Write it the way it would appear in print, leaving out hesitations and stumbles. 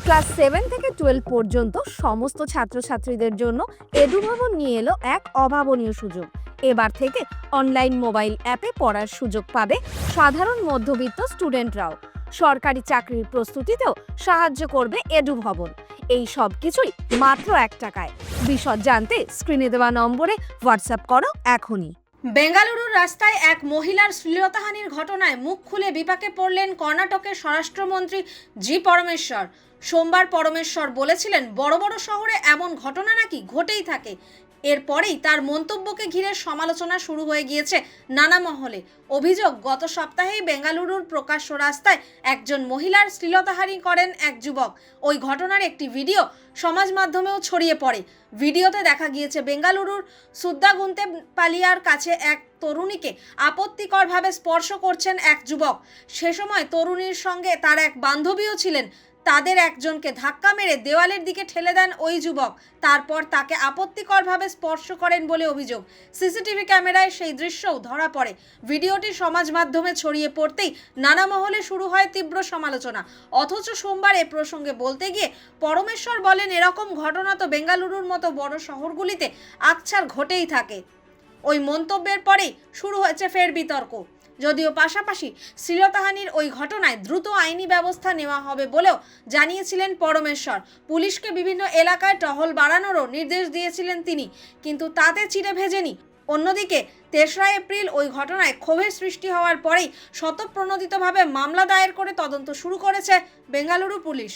Class 7 থেকে 12 পর্যন্ত সমস্ত ছাত্রছাত্রীদের জন্য এডুভবন নিয়ে এলো এক অভাবনীয় সুযোগ। এবার থেকে অনলাইন মোবাইল অ্যাপে পড়ার সুযোগ পাবে সাধারণ মধ্যবিত্ত স্টুডেন্টরাও। সরকারি চাকরির প্রস্তুতিতেও সাহায্য করবে এডুভবন। এই সব কিছুই মাত্র 1 টাকায়। বিশদ জানতে স্ক্রিনে দেওয়া নম্বরে হোয়াটসঅ্যাপ করো এখনই। বেঙ্গালুরুর রাস্তায় এক মহিলার শ্লীলতাহানির ঘটনায় মুখ খুলে বিপাকে পড়লেন কর্ণাটকের স্বরাষ্ট্রমন্ত্রী জি পরমেশ্বর। সোমবার পরমেশ্বর বলেছিলেন, বড় বড় শহরে এমন ঘটনা নাকি ঘটেই থাকে। এরপরেই তার মন্তব্যকে ঘিরে সমালোচনা শুরু হয়ে গিয়েছে নানা মহলে। অভিযোগ, গত সপ্তাহেই বেঙ্গালুরুর প্রকাশ্য রাস্তায় একজন মহিলার শ্লীলতাহানি করেন এক যুবক। ওই ঘটনার একটি ভিডিও সমাজ মাধ্যমেও ছড়িয়ে পড়ে। ভিডিওতে দেখা গিয়েছে বেঙ্গালুরুর সুদ্দাগুন্তে পালিয়ার কাছে এক তরুণীকে আপত্তিকরভাবে স্পর্শ করছেন এক যুবক। সে সময় তরুণীর সঙ্গে তার এক বান্ধবীও ছিলেন। তাদের একজনকে ধাক্কা মেরে দেওয়ালের দিকে ঠেলে দেন ওই যুবক। তারপর তাকে আপত্তিকরভাবে স্পর্শ করেন বলে অভিযোগ। সিসিটিভি ক্যামেরায় সেই দৃশ্যও ধরা পড়ে। ভিডিওটি সমাজ মাধ্যমে ছড়িয়ে পড়তেই নানা মহলে শুরু হয় তীব্র সমালোচনা। অথচ সোমবার এ প্রসঙ্গে বলতে গিয়ে পরমেশ্বর বলেন, এরকম ঘটনা তো বেঙ্গালুরুর মতো বড় শহরগুলিতে আকছার ঘটেই থাকে। ওই মন্তব্যের পরেই শুরু হয়েছে ফের বিতর্ক। যদিও পাশাপাশি শ্লীলতাহানির ওই ঘটনায় দ্রুত আইনি ব্যবস্থা নেওয়া হবে বলেও জানিয়েছিলেন পরমেশ্বর। পুলিশকে বিভিন্ন এলাকায় টহল বাড়ানোরও নির্দেশ দিয়েছিলেন তিনি, কিন্তু তাতে চিড়ে ভেজেনি। অন্যদিকে 3রা এপ্রিল ওই ঘটনায় ক্ষোভের সৃষ্টি হওয়ার পরেই স্বতঃপ্রণোদিতভাবে মামলা দায়ের করে তদন্ত শুরু করেছে বেঙ্গালুরু পুলিশ।